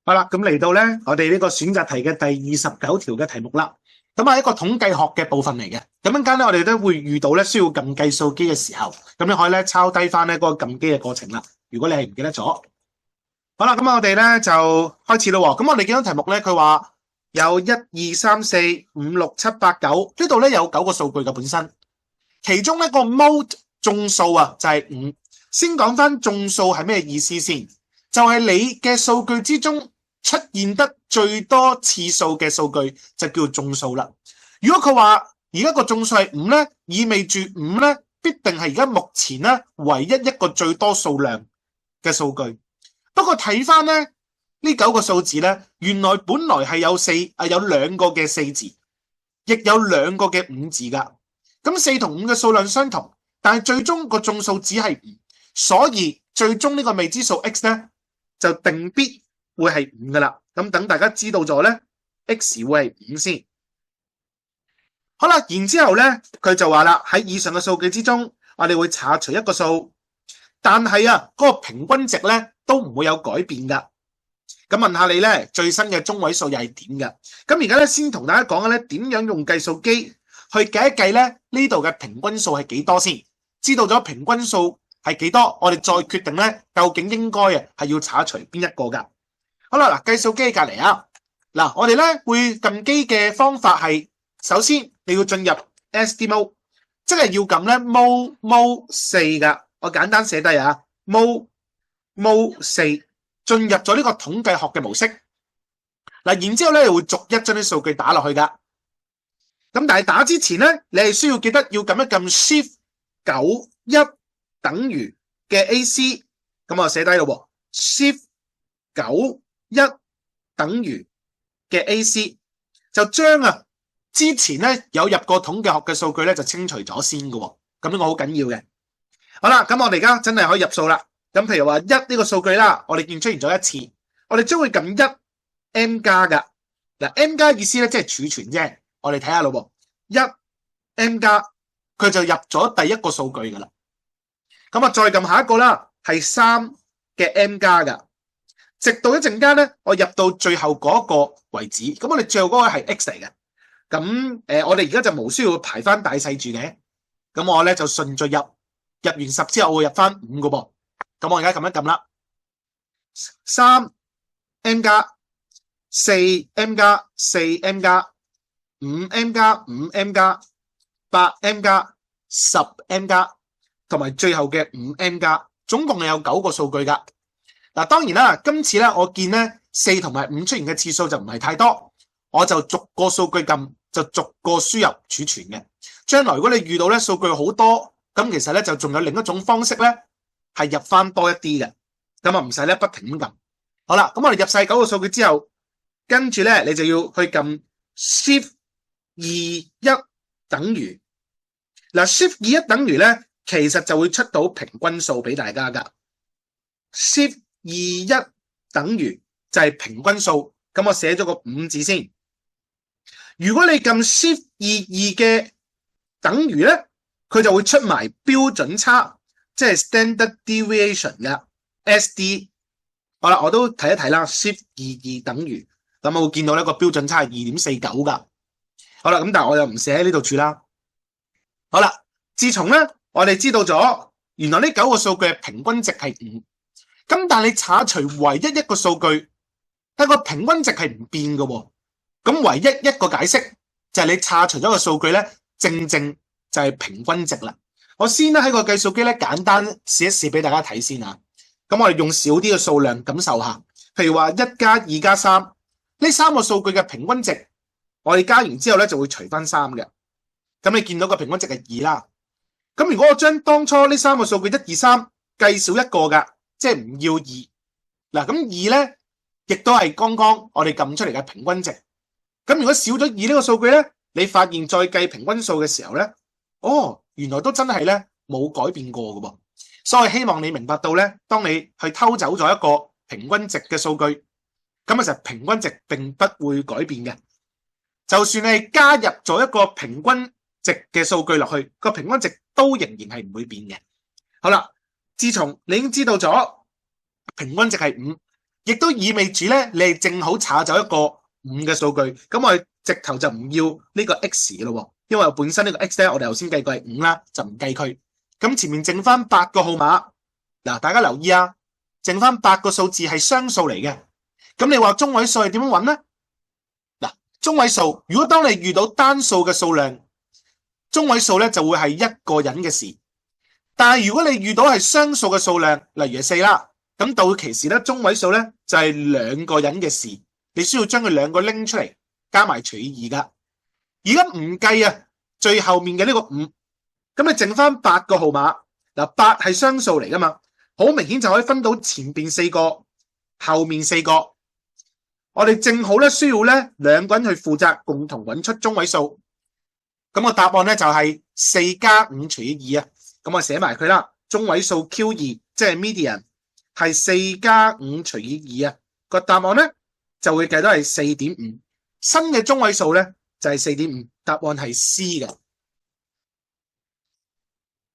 好啦，咁嚟到咧，我哋呢個選擇題嘅第29條嘅題目啦。咁係一個統計學嘅部分嚟嘅。咁陣間咧，我哋都會遇到咧需要撳計數機嘅時候，咁你可以咧抄低翻咧嗰個撳機嘅過程啦。如果你係唔記得咗，好啦，咁我哋咧就開始咯。咁我哋見到題目咧，佢話有1、2、3、4、5、6、7、8、9，呢度咧有9個數據嘅本身，其中一個 mode 眾數啊就係5。先講翻眾數係咩意思先，就係你嘅數據之中出現得最多次數嘅數據就叫眾數啦。如果佢話而家個眾數係5咧，意味住5咧必定係而家目前咧唯一一個最多數量嘅數據。不過睇翻咧呢9個數字咧，原來本來係有2個嘅4字，亦有2個嘅5字噶。咁4同5嘅數量相同，但係最終個眾數只係5，所以最終呢個未知數 x 咧就定必會係5噶啦。咁等大家知道咗咧 x 會係5先。好啦，然之後咧佢就話啦，喺以上嘅數據之中，我哋會查除一個數，但係嗰個平均值咧都唔會有改變噶。咁問下你咧，最新嘅中位數又係點噶？咁而家咧先同大家講咧點樣用計數機去計一計咧呢度嘅平均數係幾多先。知道咗平均數係幾多，我哋再決定咧究竟應該係要查除邊一個噶。好啦，嗱，計數機隔籬啊，嗱，我哋咧會撳機嘅方法係，首先你要進入 SD mode， 即係要撳咧 mode 4噶。我簡單寫低mode 4，進入咗呢個統計學嘅模式。嗱，然之後咧會逐一將啲數據打落去噶。咁但係打之前咧，你係需要記得要撳一撳 Shift 91等於嘅 AC， 咁我寫低咯 ，Shift 91等於嘅 AC， 就將之前咧有入過統計學嘅數據咧就清除咗先噶。咁呢個好緊要嘅。好啦，咁我哋而家真係可以入數啦。咁譬如話1呢個數據啦，我哋見出現咗一次，我哋將會撳1 M 加噶。嗱 M 加意思咧即係儲存啫。我哋睇下咯，1 M 加佢就入咗第一個數據噶啦。咁啊，再撳下一個啦，係3嘅 M 加噶，直到一陣間咧，我入到最後嗰個為止。咁我哋最後嗰個係 X 嚟嘅。咁我哋而家就冇需要排翻大細住嘅。咁我咧就順序入完10之後，我會入翻5個噃。咁我而家撳一撳啦，3 M 加4 M 加4 M 加5 M 加5 M 加8 M 加10 M 加同埋最後嘅5 M 加，總共係有9個數據噶。嗱，當然啦，今次咧我見咧4同埋5出現嘅次數就唔係太多，我就逐個數據撳，就逐個輸入儲存嘅。將來如果你遇到咧數據好多，咁其實咧就仲有另一種方式咧係入翻多一啲嘅，咁啊唔使咧不停咁撳。好啦，咁我哋入晒9個數據之後，跟住咧你就要去撳 Shift 21等於。嗱 Shift 21等於咧，其實就會出到平均數俾大家噶。Shift 21等於就係平均數，咁我寫咗個5字先。如果你撳 Shift 22嘅等於咧，佢就會出埋標準差，即係 standard deviation 嘅 SD。好啦，我都睇一睇啦。Shift 22等於，咁我會見到呢個標準差係 2.49 噶。好啦，咁但係我又唔寫喺呢度住啦。好啦，自從咧我哋知道咗原來呢9個數據嘅平均值係5，咁但係你查除唯一一個數據，但個平均值係唔變嘅。咁唯一一個解釋就係你查除咗個數據咧，正就係平均值啦。我先咧喺個計數機咧簡單試一試俾大家睇先啊。咁我哋用少啲嘅數量感受下，譬如話1加2加3呢3個數據嘅平均值，我哋加完之後咧就會除翻3嘅。咁你見到個平均值係2啦。咁如果我將當初呢3個數據1、2、3計少一個噶，即係唔要2。嗱，咁2咧亦都係剛剛我哋撳出嚟嘅平均值。咁如果少咗2呢個數據咧，你發現再計平均數嘅時候咧，原來都真係咧冇改變過嘅噃。所以希望你明白到咧，當你去偷走咗一個平均值嘅數據，咁其實平均值並不會改變嘅。就算你係加入咗一個平均值嘅數據落去，個平均值都仍然係唔會變嘅。好啦，自從你已經知道咗平均值係5，亦都意味住咧，你係正好查走一個5嘅數據，咁我哋直頭就唔要呢個 x 嘅咯，因為本身呢個 x 咧，我哋頭先計過係5啦，就唔計佢。咁前面剩翻8個號碼，嗱，大家留意啊，剩翻8個數字係雙數嚟嘅。咁你話中位數係點樣揾咧？嗱，中位數如果當你遇到單數嘅數量，中位數咧就會係一個人嘅事。但係如果你遇到係雙數嘅數量，例如係4啦，咁到期時咧中位數咧就係2個人嘅事，你需要將佢2個拎出嚟，加埋除以2噶。而家唔計啊，最後面嘅呢個5，咁你剩翻8個號碼，嗱，8係雙數嚟噶嘛，好明顯就可以分到前邊4個，後面4個。我哋正好咧需要咧2個人去負責共同揾出中位數。咁個答案咧就係4加5除以2啊。咁我寫埋佢啦，中位數 Q2 即係 median 係4加5除以2啊。個答案咧就會計到係4.5，新嘅中位數咧就係4.5，答案係 C 嘅。